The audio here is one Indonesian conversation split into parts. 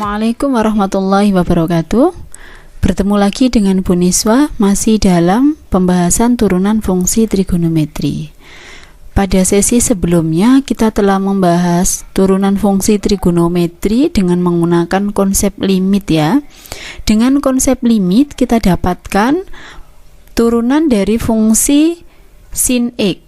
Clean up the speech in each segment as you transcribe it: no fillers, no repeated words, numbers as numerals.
Assalamualaikum warahmatullahi wabarakatuh. Bertemu lagi dengan Bu Niswa, masih dalam pembahasan turunan fungsi trigonometri. Pada sesi sebelumnya kita telah membahas turunan fungsi trigonometri dengan menggunakan konsep limit ya. Dengan konsep limit kita dapatkan turunan dari fungsi sin X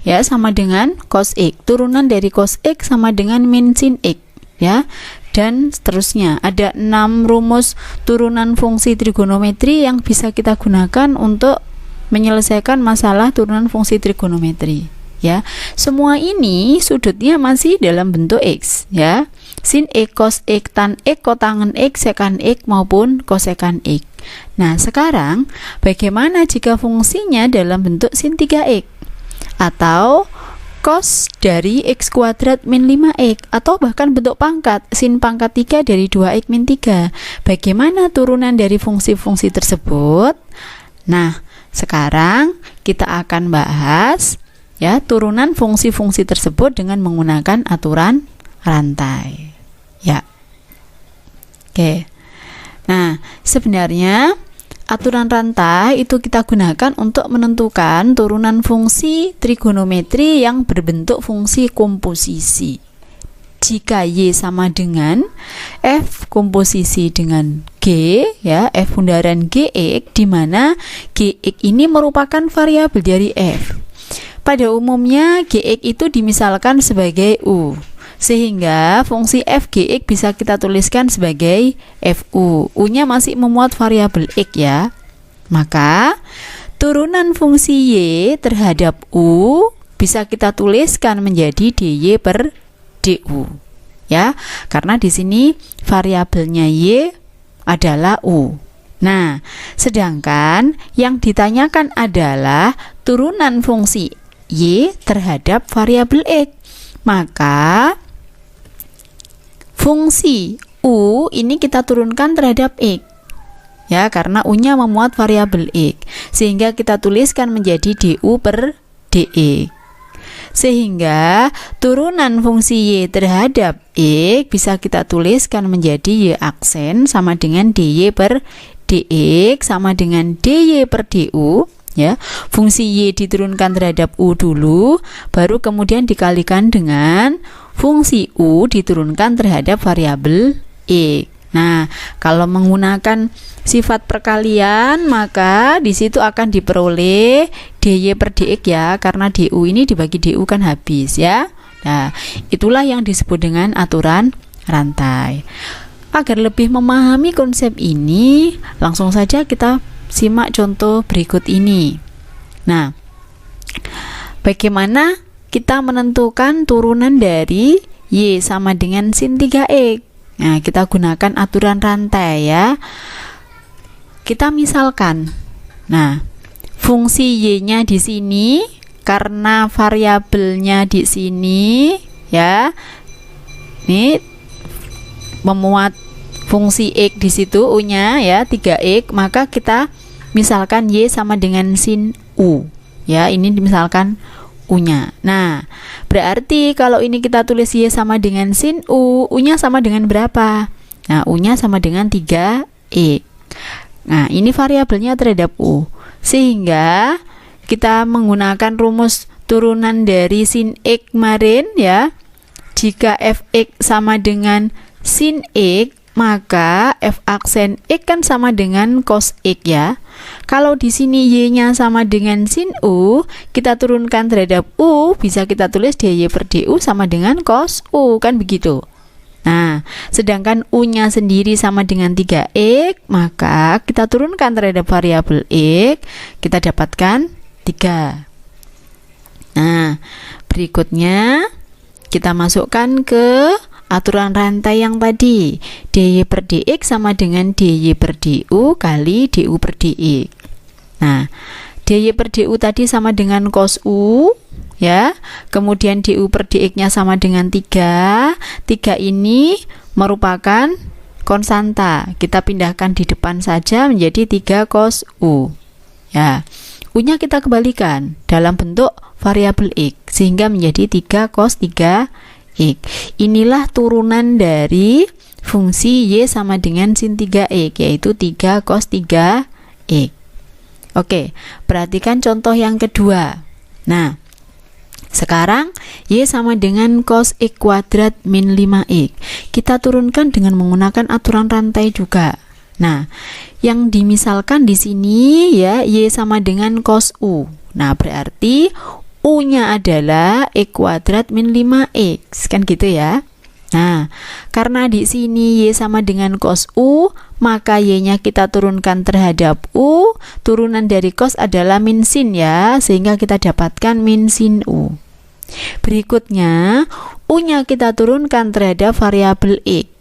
ya sama dengan cos X. Turunan dari cos X sama dengan min sin X ya. Dan seterusnya, ada 6 rumus turunan fungsi trigonometri yang bisa kita gunakan untuk menyelesaikan masalah turunan fungsi trigonometri ya. Semua ini sudutnya masih dalam bentuk X ya. Sin X, cos X, tan X, kotangen X, sekan X maupun kosekan X. Nah, sekarang bagaimana jika fungsinya dalam bentuk sin 3X atau cos dari X kuadrat min 5X atau bahkan bentuk pangkat sin pangkat 3 dari 2X min 3. Bagaimana turunan dari fungsi-fungsi tersebut? Nah, sekarang kita akan bahas ya turunan fungsi-fungsi tersebut dengan menggunakan aturan rantai. Ya. Oke. Nah, sebenarnya aturan rantai itu kita gunakan untuk menentukan turunan fungsi trigonometri yang berbentuk fungsi komposisi. Jika Y sama dengan F komposisi dengan G ya, F bundaran Gx, di mana Gx ini merupakan variabel dari F. Pada umumnya Gx itu dimisalkan sebagai U, sehingga fungsi f Gx bisa kita tuliskan sebagai Fu. U-nya masih memuat variabel X ya. Maka turunan fungsi Y terhadap U bisa kita tuliskan menjadi dy per du ya. Karena di sini variabelnya Y adalah U. Nah, sedangkan yang ditanyakan adalah turunan fungsi Y terhadap variabel X. Maka fungsi U ini kita turunkan terhadap X ya, karena U-nya memuat variabel X, sehingga kita tuliskan menjadi du per dx. Sehingga turunan fungsi Y terhadap X bisa kita tuliskan menjadi Y aksen sama dengan dy per dx sama dengan dy per du ya. Fungsi Y diturunkan terhadap U dulu, baru kemudian dikalikan dengan fungsi U diturunkan terhadap variabel X. Nah, kalau menggunakan sifat perkalian, maka di situ akan diperoleh dy per dx ya, karena du ini dibagi du kan habis ya. Nah, itulah yang disebut dengan aturan rantai. Agar lebih memahami konsep ini, langsung saja kita simak contoh berikut ini. Nah, bagaimana kita menentukan turunan dari Y sama dengan sin 3X? Nah, kita gunakan aturan rantai ya. Kita misalkan, nah, fungsi Y-nya di sini karena variabelnya di sini ya, ini memuat fungsi X di situ U-nya ya 3X, maka kita misalkan Y sama dengan sin U ya, ini misalkan U-nya. Nah, berarti kalau ini kita tulis Y sama dengan sin U, U-nya sama dengan berapa? Nah, U-nya sama dengan 3X. Nah, ini variabelnya terhadap U, sehingga kita menggunakan rumus turunan dari sin X kemarin ya. Jika fx sama dengan sin X, maka f aksen X kan sama dengan cos X ya. Kalau di sini Y-nya sama dengan sin U, kita turunkan terhadap U, bisa kita tulis dy per du sama dengan cos U, kan begitu. Nah, sedangkan U-nya sendiri sama dengan 3X, maka kita turunkan terhadap variabel X, kita dapatkan 3. Nah, berikutnya kita masukkan ke aturan rantai yang tadi, dy per dx sama dengan dy per du kali du per dx. Nah, dy per du tadi sama dengan cos U ya, kemudian du per dx nya sama dengan 3. 3 ini merupakan konstanta, kita pindahkan di depan saja menjadi 3 cos U ya. U nya kita kembalikan dalam bentuk variabel X, sehingga menjadi 3 cos 3 X. Inilah turunan dari fungsi Y sama dengan sin 3X, yaitu 3 cos 3X. Oke, perhatikan contoh yang kedua. Nah, sekarang Y sama dengan cos X kuadrat min 5X. Kita turunkan dengan menggunakan aturan rantai juga. Nah, yang dimisalkan di sini ya, Y sama dengan cos U. Nah, berarti U-nya adalah X kuadrat min 5X, kan gitu ya. Nah, karena di sini Y sama dengan cos U, maka Y-nya kita turunkan terhadap U. Turunan dari cos adalah min sin ya, sehingga kita dapatkan min sin U. Berikutnya, U-nya kita turunkan terhadap variabel X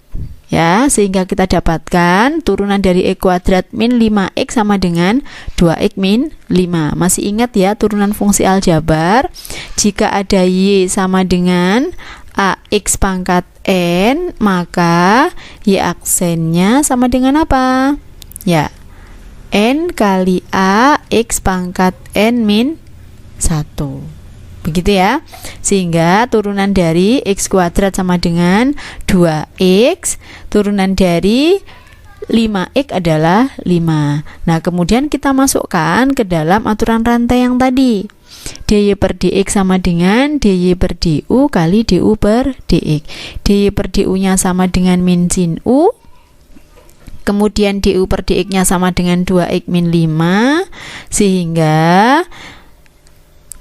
ya, sehingga kita dapatkan turunan dari X kuadrat min 5X sama dengan 2X min 5. Masih ingat ya turunan fungsi aljabar? Jika ada Y sama dengan AX pangkat N, maka Y aksennya sama dengan apa? Ya, N kali AX pangkat N min 1. Begitu ya. Sehingga turunan dari X kuadrat sama dengan 2X, turunan dari 5X adalah 5. Nah, kemudian kita masukkan ke dalam aturan rantai yang tadi. dy per dx sama dengan dy per du kali du per dx. dy per du nya sama dengan min sin u, kemudian du per dx nya sama dengan 2x min 5, sehingga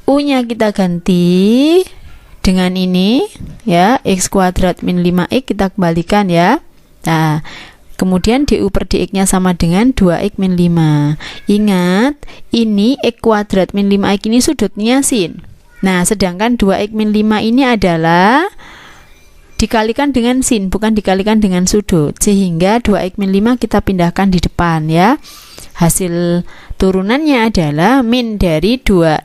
u nya kita ganti dengan ini ya, x kuadrat min 5x kita kembalikan ya. Nah, kemudian du per dx nya sama dengan 2x min 5. Ingat, ini x kuadrat min 5x ini sudutnya sin. Nah, sedangkan 2x min 5 ini adalah dikalikan dengan sin, bukan dikalikan dengan sudut. Sehingga 2x min 5 kita pindahkan di depan ya. Hasil turunannya adalah min dari 2x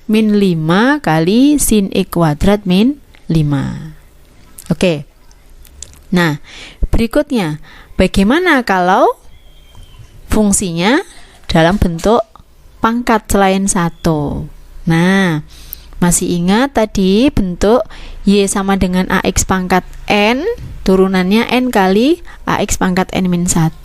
min 5 kali sin x kuadrat min 5. Oke. Nah, berikutnya, bagaimana kalau fungsinya dalam bentuk pangkat selain 1? Nah, masih ingat tadi bentuk Y sama dengan AX pangkat N, turunannya N kali AX pangkat N min 1.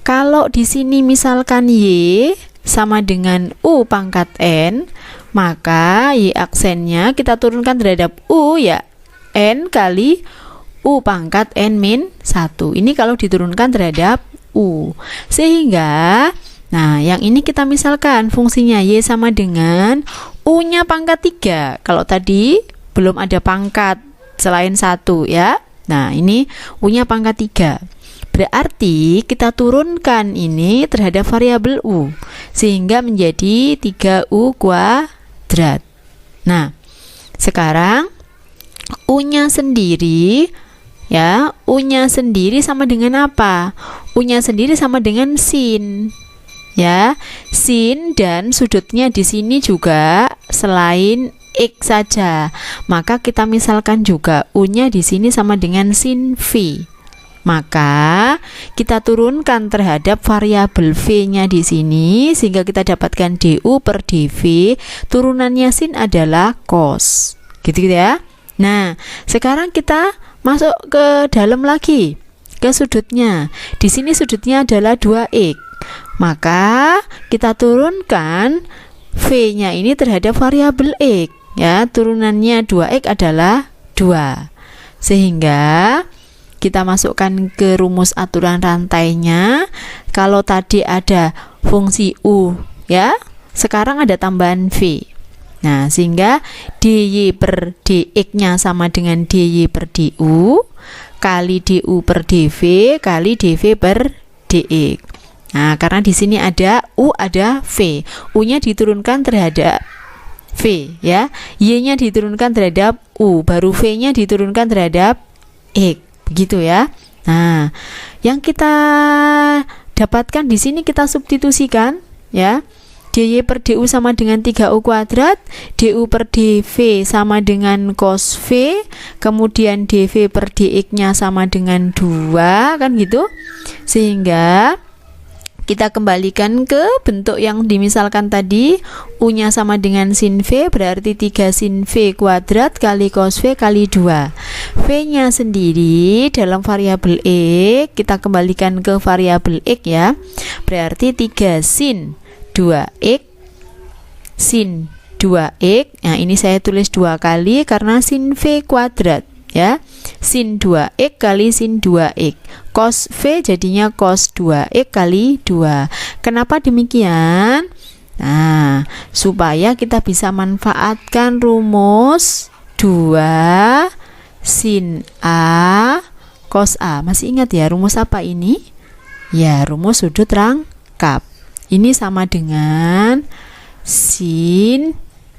Kalau di sini misalkan Y sama dengan U pangkat N, maka Y aksennya kita turunkan terhadap U ya, N kali U pangkat N min 1. Ini kalau diturunkan terhadap U. Sehingga, nah yang ini kita misalkan fungsinya Y sama dengan U-nya pangkat 3. Kalau tadi belum ada pangkat selain 1 ya. Nah ini U-nya pangkat 3. Berarti kita turunkan ini terhadap variabel U, sehingga menjadi 3U kuadrat. Nah, sekarang U-nya sendiri ya, U-nya sendiri sama dengan apa? U-nya sendiri sama dengan sin. Ya, sin dan sudutnya di sini juga selain X saja. Maka kita misalkan juga U-nya di sini sama dengan sin V. Maka kita turunkan terhadap variabel V-nya di sini, sehingga kita dapatkan du per dv. Turunannya sin adalah cos. Gitu ya. Nah, sekarang kita masuk ke dalam lagi, ke sudutnya. Di sini sudutnya adalah 2x. Maka kita turunkan V-nya ini terhadap variabel x. Ya, turunannya 2x adalah 2. Sehingga kita masukkan ke rumus aturan rantainya. Kalau tadi ada fungsi U ya, sekarang ada tambahan V. Nah, sehingga dy per dx nya sama dengan dy per du kali du per dv kali dv per dx. Nah, karena di sini ada U, ada V. U-nya diturunkan terhadap V ya, Y-nya diturunkan terhadap U, baru V-nya diturunkan terhadap X. Begitu ya. Nah, yang kita dapatkan di sini kita substitusikan ya. dy per du sama dengan 3u kuadrat, du per dv sama dengan cos V, kemudian dv per dx nya sama dengan 2, kan gitu. Sehingga Kita kembalikan ke bentuk yang dimisalkan tadi. U-nya sama dengan sin V, berarti 3 sin V kuadrat kali cos V kali 2. V-nya sendiri dalam variabel X, kita kembalikan ke variabel X ya. Berarti 3 sin 2X sin 2X. Nah, ini saya tulis 2 kali karena sin V kuadrat ya. Sin 2X kali sin 2X. Cos V jadinya cos 2X kali 2. Kenapa demikian? Nah, supaya kita bisa manfaatkan rumus 2 sin A cos A. Masih ingat ya rumus apa ini? Ya, rumus sudut rangkap. Ini sama dengan sin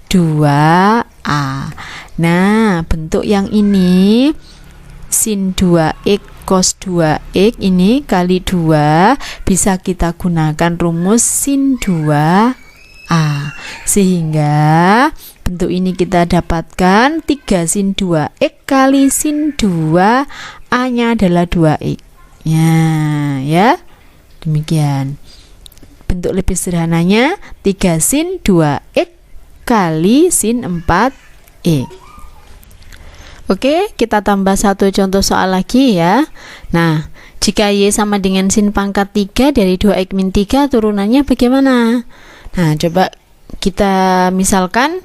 2A. Nah, bentuk yang ini sin 2X cos 2X ini kali 2 bisa kita gunakan rumus sin 2A. Sehingga bentuk ini kita dapatkan 3 sin 2X kali sin 2A-nya adalah 2X. Ya. Demikian. Bentuk lebih sederhananya 3 sin 2X kali sin 4X. Oke, kita tambah satu contoh soal lagi ya. Nah, jika Y sama dengan sin pangkat 3 dari 2X min 3 turunannya bagaimana? Nah, coba kita misalkan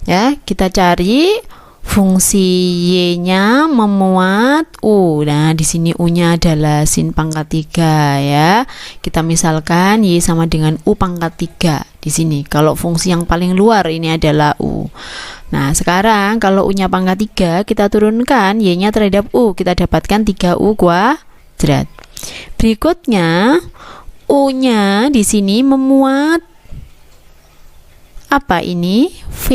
ya, kita cari fungsi Y-nya memuat U. Nah, di sini U-nya adalah sin pangkat 3 ya. Kita misalkan Y sama dengan U pangkat 3 di sini. Kalau fungsi yang paling luar ini adalah U. Nah, sekarang kalau U-nya pangkat 3, kita turunkan Y-nya terhadap U. Kita dapatkan 3U kuadrat. Berikutnya, U-nya di sini memuat apa ini? V.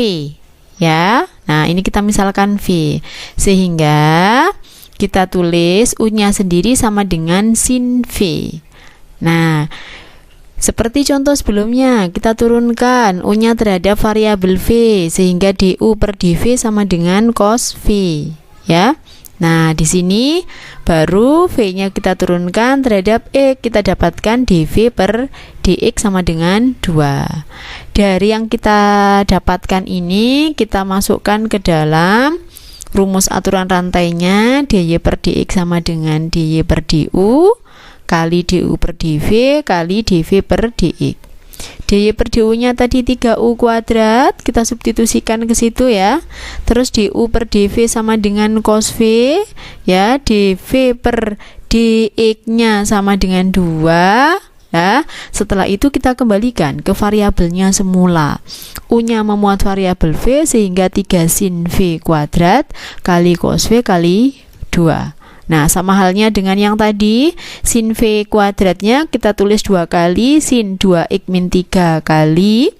Ya. Nah, ini kita misalkan V. Sehingga kita tulis U-nya sendiri sama dengan sin V. Nah, seperti contoh sebelumnya, kita turunkan U-nya terhadap variabel V, sehingga DU per dV sama dengan cos V, ya. Nah, di sini baru V-nya kita turunkan terhadap X, kita dapatkan dV per dx sama dengan 2. Dari yang kita dapatkan ini, kita masukkan ke dalam rumus aturan rantainya, dy per dx sama dengan dy per du kali du per dv kali dv per dx. dy per du-nya tadi 3u kuadrat, kita substitusikan ke situ ya. Terus du per dv sama dengan cos v ya, dv per dx-nya sama dengan 2 ya. Setelah itu kita kembalikan ke variabelnya semula. U-nya memuat variabel v, sehingga 3 sin v kuadrat kali cos v kali 2. Nah, sama halnya dengan yang tadi, sin V kuadratnya kita tulis 2 kali sin 2x min 3 kali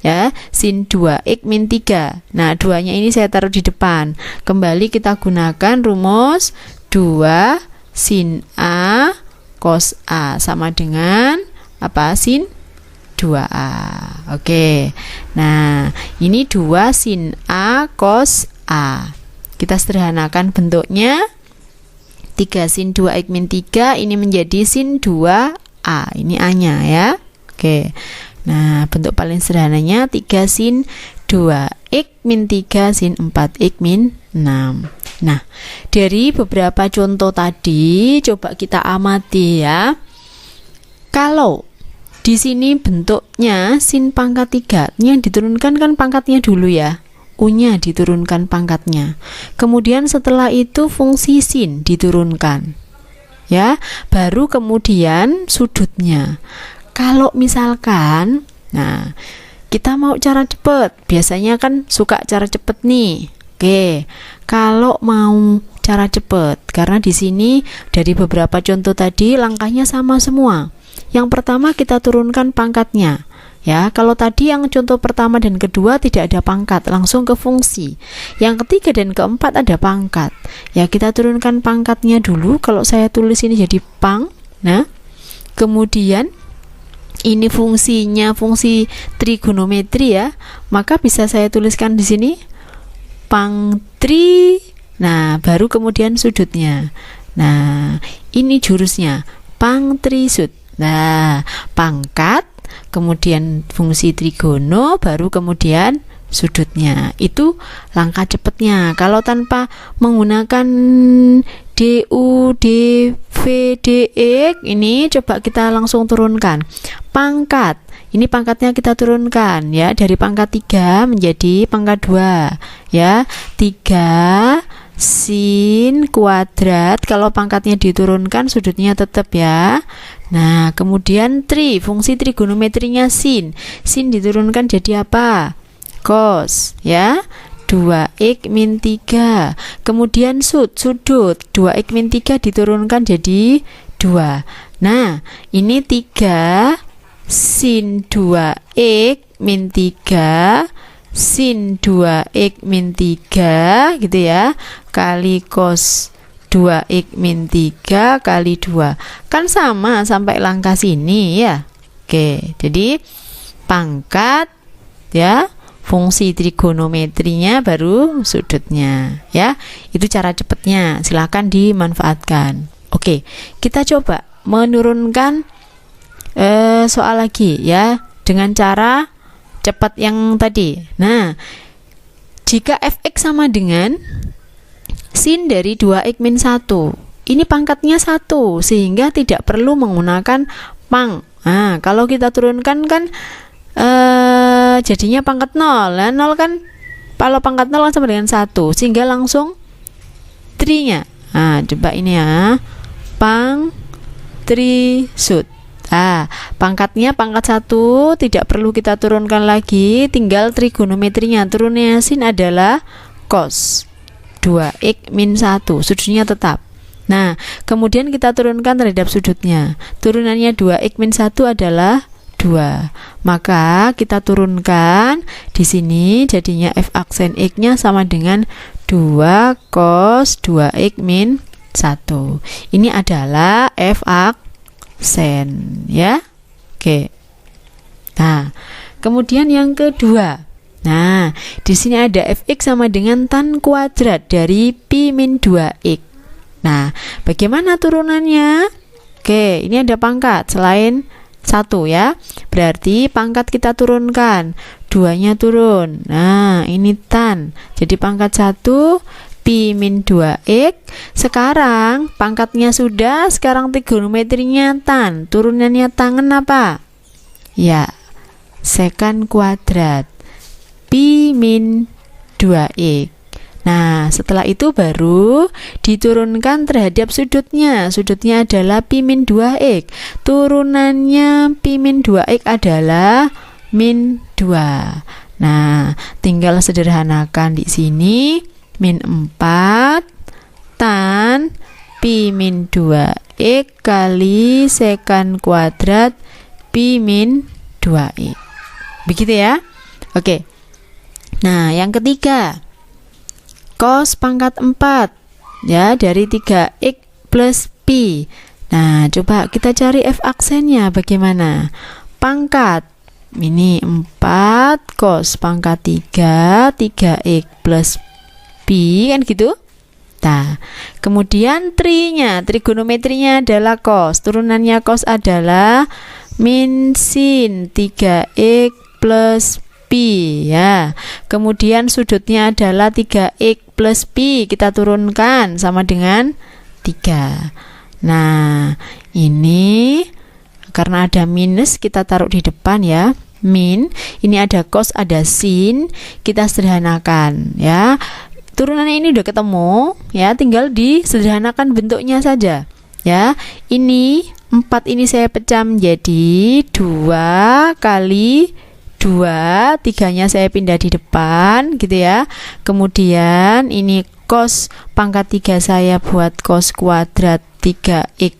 ya, sin 2x min 3. Nah, 2-nya ini saya taruh di depan. Kembali kita gunakan rumus 2 sin A cos A sama dengan apa? Sin 2A. Oke. Nah, ini 2 sin A cos A. Kita sederhanakan bentuknya. 3 sin 2x min 3 ini menjadi sin 2a, ini a-nya ya. Oke. Nah, bentuk paling sederhananya 3 sin 2x min 3 sin 4x min 6. Nah, dari beberapa contoh tadi coba kita amati ya. Kalau di sini bentuknya sin pangkat 3, yang diturunkan kan pangkatnya dulu ya. U-nya diturunkan pangkatnya. Kemudian setelah itu fungsi sin diturunkan. Ya, baru kemudian sudutnya. Kalau misalkan, nah, kita mau cara cepet, biasanya kan suka cara cepet nih. Oke, kalau mau cara cepet, karena di sini dari beberapa contoh tadi langkahnya sama semua. Yang pertama kita turunkan pangkatnya. Ya, kalau tadi yang contoh pertama dan kedua tidak ada pangkat, langsung ke fungsi. Yang ketiga dan keempat ada pangkat. Ya, kita turunkan pangkatnya dulu. Kalau saya tulis ini jadi pang. Nah, kemudian ini fungsinya fungsi trigonometri ya. Maka bisa saya tuliskan di sini pang tri. Nah, baru kemudian sudutnya. Nah, ini jurusnya pang tri sud. Nah, pangkat, kemudian fungsi trigono, baru kemudian sudutnya. Itu langkah cepatnya. Kalau tanpa menggunakan DU, DV, DX, ini coba kita langsung turunkan. Pangkat, ini pangkatnya kita turunkan ya, dari pangkat 3 menjadi pangkat 2 ya. 3 sin kuadrat, kalau pangkatnya diturunkan sudutnya tetap ya. Nah, kemudian fungsi trigonometrinya sin diturunkan jadi apa? Cos ya. 2x min 3. Kemudian sudut 2x min 3 diturunkan jadi 2. Nah, ini 3 sin 2x min 3 sin 2x min 3 gitu ya, kali cos 2x min 3 kali 2. Kan sama sampai langkah sini ya. Oke, jadi pangkat ya, fungsi trigonometrinya baru sudutnya ya. Itu cara cepatnya, silahkan dimanfaatkan. Oke, kita coba menurunkan soal lagi ya, dengan cara cepat yang tadi. Nah, jika fx sama dengan sin dari 2x min 1, ini pangkatnya 1 sehingga tidak perlu menggunakan pang. Nah, kalau kita turunkan kan jadinya pangkat 0. Nah, 0 kan, kalau pangkat 0 kan sama dengan 1 sehingga langsung 3-nya. Nah, coba ini ya, pang 3 sud. Nah, pangkatnya pangkat 1 tidak perlu kita turunkan lagi, tinggal trigonometrinya. Turunnya sin adalah cos 2x min 1, sudutnya tetap. Nah, kemudian kita turunkan terhadap sudutnya. Turunannya 2x min 1 adalah 2. Maka kita turunkan di sini, jadinya f aksen x-nya sama dengan 2 cos 2x min 1. Ini adalah f aksen ya. Oke. Nah, kemudian yang kedua. Nah, di sini ada fx sama dengan tan kuadrat dari pi min 2x. Nah, bagaimana turunannya? Oke, ini ada pangkat selain 1 ya. Berarti pangkat kita turunkan, 2-nya turun. Nah, ini tan. Jadi pangkat 1 pi min 2x. Sekarang pangkatnya sudah, sekarang trigonometrinya tan. Turunannya tangan apa? Ya, sekant kuadrat pi min 2x. Nah, setelah itu baru diturunkan terhadap sudutnya. Sudutnya adalah pi min 2x. Turunannya pi min 2x adalah min 2. Nah, tinggal sederhanakan di sini. Min 4 tan pi min 2x kali sekant kuadrat pi min 2x. Begitu ya. Oke. Nah, yang ketiga, cos pangkat 4 ya, dari 3x plus pi. Nah, coba kita cari f aksennya bagaimana. Pangkat ini 4 cos pangkat 3 3x plus pi, kan gitu. Nah, kemudian trigonometrinya adalah cos. Turunannya cos adalah min sin 3x plus pi ya. Kemudian sudutnya adalah 3x plus pi, kita turunkan sama dengan 3. Nah, ini karena ada minus kita taruh di depan ya. Min, ini ada cos, ada sin, kita sederhanakan ya. Turunannya ini udah ketemu ya, tinggal disederhanakan bentuknya saja ya. Ini 4 ini saya pecah menjadi 2 kali 2, 3-nya saya pindah di depan gitu ya. Kemudian ini cos pangkat 3 saya buat cos kuadrat 3x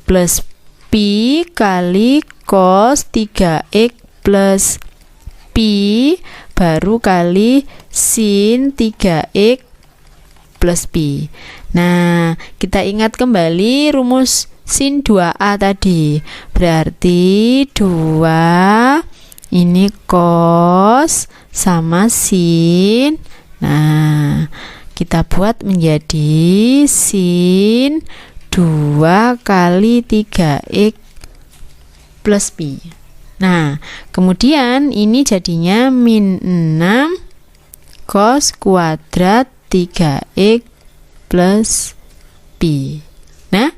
plus pi kali cos 3x plus pi baru kali sin 3x plus pi. Nah, kita ingat kembali rumus sin 2a tadi. Berarti 2 ini cos sama sin. Nah, kita buat menjadi sin 2 kali 3x plus pi. Nah, kemudian ini jadinya min 6 cos kuadrat 3x plus pi. Nah,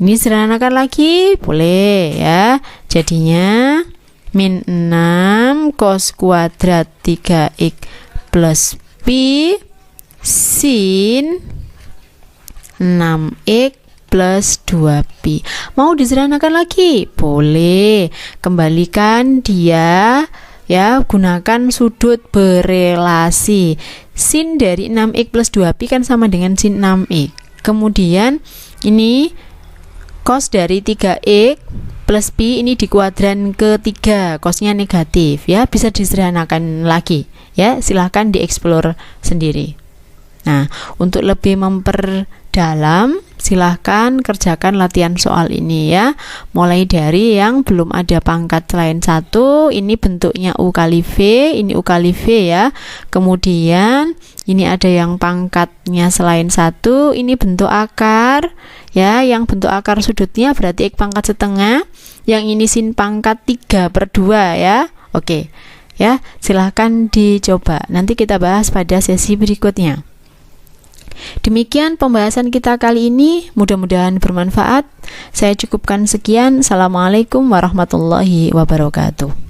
ini sederhanakan lagi, boleh ya. Jadinya min 6 cos kuadrat 3x plus pi sin 6x plus 2pi. Mau disederhanakan lagi? Boleh. Kembalikan dia ya, gunakan sudut berelasi. Sin dari 6x plus 2pi kan sama dengan sin 6x. Kemudian ini cos dari 3x plus pi ini di kuadran ketiga, cosnya negatif ya, bisa disederhanakan lagi ya, silahkan dieksplor sendiri. Nah, untuk lebih memperdalam silahkan kerjakan latihan soal ini ya, mulai dari yang belum ada pangkat selain 1, ini bentuknya U kali V, ini U kali V ya. Kemudian ini ada yang pangkatnya selain 1, ini bentuk akar ya, yang bentuk akar sudutnya berarti X pangkat setengah, yang ini sin pangkat 3/2 ya. Oke ya, silahkan dicoba, nanti kita bahas pada sesi berikutnya. Demikian pembahasan kita kali ini, mudah-mudahan bermanfaat. Saya cukupkan sekian. Assalamualaikum warahmatullahi wabarakatuh.